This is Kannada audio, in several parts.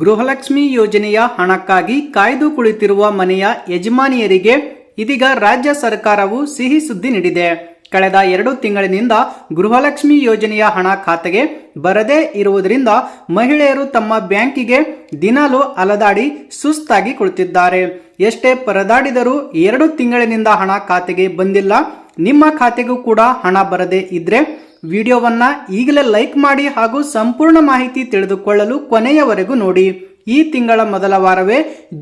ಗೃಹಲಕ್ಷ್ಮಿ ಯೋಜನೆಯ ಹಣಕ್ಕಾಗಿ ಕಾಯ್ದು ಕುಳಿತಿರುವ ಮನೆಯ ಯಜಮಾನಿಯರಿಗೆ ಇದೀಗ ರಾಜ್ಯ ಸರ್ಕಾರವು ಸಿಹಿ ಸುದ್ದಿ ನೀಡಿದೆ. ಕಳೆದ 2 ತಿಂಗಳಿನಿಂದ ಗೃಹಲಕ್ಷ್ಮಿ ಯೋಜನೆಯ ಹಣ ಖಾತೆಗೆ ಬರದೇ ಇರುವುದರಿಂದ ಮಹಿಳೆಯರು ತಮ್ಮ ಬ್ಯಾಂಕಿಗೆ ದಿನಾಲೂ ಅಲದಾಡಿ ಸುಸ್ತಾಗಿ ಕುಳಿತಿದ್ದಾರೆ. ಎಷ್ಟೇ ಪರದಾಡಿದರೂ 2 ತಿಂಗಳಿನಿಂದ ಹಣ ಖಾತೆಗೆ ಬಂದಿಲ್ಲ. ನಿಮ್ಮ ಖಾತೆಗೂ ಕೂಡ ಹಣ ಬರದೇ ಇದ್ರೆ ವಿಡಿಯೋವನ್ನ ಈಗಲೇ ಲೈಕ್ ಮಾಡಿ ಹಾಗೂ ಸಂಪೂರ್ಣ ಮಾಹಿತಿ ತಿಳಿದುಕೊಳ್ಳಲು ಕೊನೆಯವರೆಗೂ ನೋಡಿ. ಈ ತಿಂಗಳ ಮೊದಲ ವಾರವೇ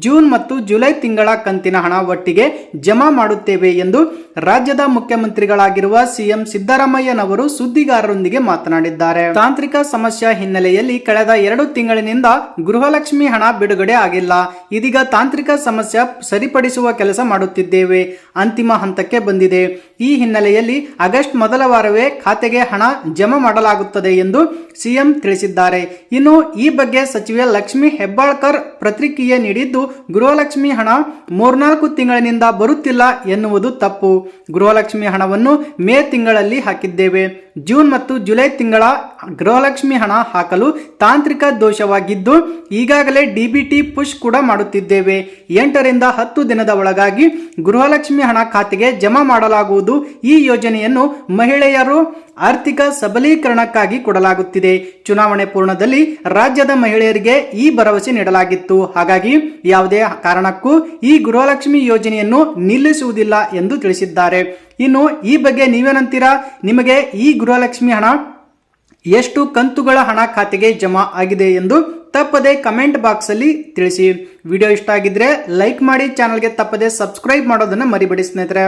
ಜೂನ್ ಮತ್ತು ಜುಲೈ ತಿಂಗಳ ಕಂತಿನ ಹಣ ಒಟ್ಟಿಗೆ ಜಮಾ ಮಾಡುತ್ತೇವೆ ಎಂದು ರಾಜ್ಯದ ಮುಖ್ಯಮಂತ್ರಿಗಳಾಗಿರುವ ಸಿಎಂ ಸಿದ್ದರಾಮಯ್ಯನವರು ಸುದ್ದಿಗಾರರೊಂದಿಗೆ ಮಾತನಾಡಿದ್ದಾರೆ. ತಾಂತ್ರಿಕ ಸಮಸ್ಯೆ ಹಿನ್ನೆಲೆಯಲ್ಲಿ ಕಳೆದ 2 ತಿಂಗಳಿನಿಂದ ಗೃಹಲಕ್ಷ್ಮಿ ಹಣ ಬಿಡುಗಡೆ ಆಗಿಲ್ಲ. ಇದೀಗ ತಾಂತ್ರಿಕ ಸಮಸ್ಯೆ ಸರಿಪಡಿಸುವ ಕೆಲಸ ಮಾಡುತ್ತಿದ್ದೇವೆ, ಅಂತಿಮ ಹಂತಕ್ಕೆ ಬಂದಿದೆ. ಈ ಹಿನ್ನೆಲೆಯಲ್ಲಿ ಆಗಸ್ಟ್ ಮೊದಲ ವಾರವೇ ಖಾತೆಗೆ ಹಣ ಜಮಾ ಮಾಡಲಾಗುತ್ತದೆ ಎಂದು ಸಿಎಂ ತಿಳಿಸಿದ್ದಾರೆ. ಇನ್ನು ಈ ಬಗ್ಗೆ ಸಚಿವೆ ಲಕ್ಷ್ಮಿ ಹೆಬ್ಬಾಳ್ಕರ್ ಪ್ರತಿಕ್ರಿಯೆ ನೀಡಿದ್ದು, ಗೃಹಲಕ್ಷ್ಮಿ ಹಣ 3-4 ತಿಂಗಳಿನಿಂದ ಬರುತ್ತಿಲ್ಲ ಎನ್ನುವುದು ತಪ್ಪು. ಗೃಹಲಕ್ಷ್ಮಿ ಹಣವನ್ನು ಮೇ ತಿಂಗಳಲ್ಲಿ ಹಾಕಿದ್ದೇವೆ. ಜೂನ್ ಮತ್ತು ಜುಲೈ ತಿಂಗಳ ಗೃಹಲಕ್ಷ್ಮಿ ಹಣ ಹಾಕಲು ತಾಂತ್ರಿಕ ದೋಷವಾಗಿದ್ದು ಈಗಾಗಲೇ ಡಿಬಿಟಿ ಪುಷ್ ಕೂಡ ಮಾಡುತ್ತಿದ್ದೇವೆ. 8ರಿಂದ 10 ದಿನದ ಒಳಗಾಗಿ ಗೃಹಲಕ್ಷ್ಮಿ ಹಣ ಖಾತೆಗೆ ಜಮಾ ಮಾಡಲಾಗುವುದು. ಈ ಯೋಜನೆಯನ್ನು ಮಹಿಳೆಯರು ಆರ್ಥಿಕ ಸಬಲೀಕರಣಕ್ಕಾಗಿ ಕೊಡಲಾಗುತ್ತಿದೆ. ಚುನಾವಣೆ ಪೂರ್ಣದಲ್ಲಿ ರಾಜ್ಯದ ಮಹಿಳೆಯರಿಗೆ ಈ ಭರವಸೆ ನೀಡಲಾಗಿತ್ತು. ಹಾಗಾಗಿ ಯಾವುದೇ ಕಾರಣಕ್ಕೂ ಈ ಗೃಹಲಕ್ಷ್ಮಿ ಯೋಜನೆಯನ್ನು ನಿಲ್ಲಿಸುವುದಿಲ್ಲ ಎಂದು ತಿಳಿಸಿದ್ದಾರೆ. ಇನ್ನು ಈ ಬಗ್ಗೆ ನೀವೇನಂತೀರಾ? ನಿಮಗೆ ಈ ಗೃಹಲಕ್ಷ್ಮಿ ಹಣ ಎಷ್ಟು ಕಂತುಗಳ ಹಣ ಖಾತೆಗೆ ಜಮಾ ಆಗಿದೆ ಎಂದು ತಪ್ಪದೆ ಕಮೆಂಟ್ ಬಾಕ್ಸ್ ಅಲ್ಲಿ ತಿಳಿಸಿ. ವಿಡಿಯೋ ಇಷ್ಟ ಆಗಿದ್ರೆ ಲೈಕ್ ಮಾಡಿ, ಚಾನಲ್ಗೆ ತಪ್ಪದೆ ಸಬ್ಸ್ಕ್ರೈಬ್ ಮಾಡೋದನ್ನ ಮರಿಬೇಡಿ ಸ್ನೇಹಿತರೆ.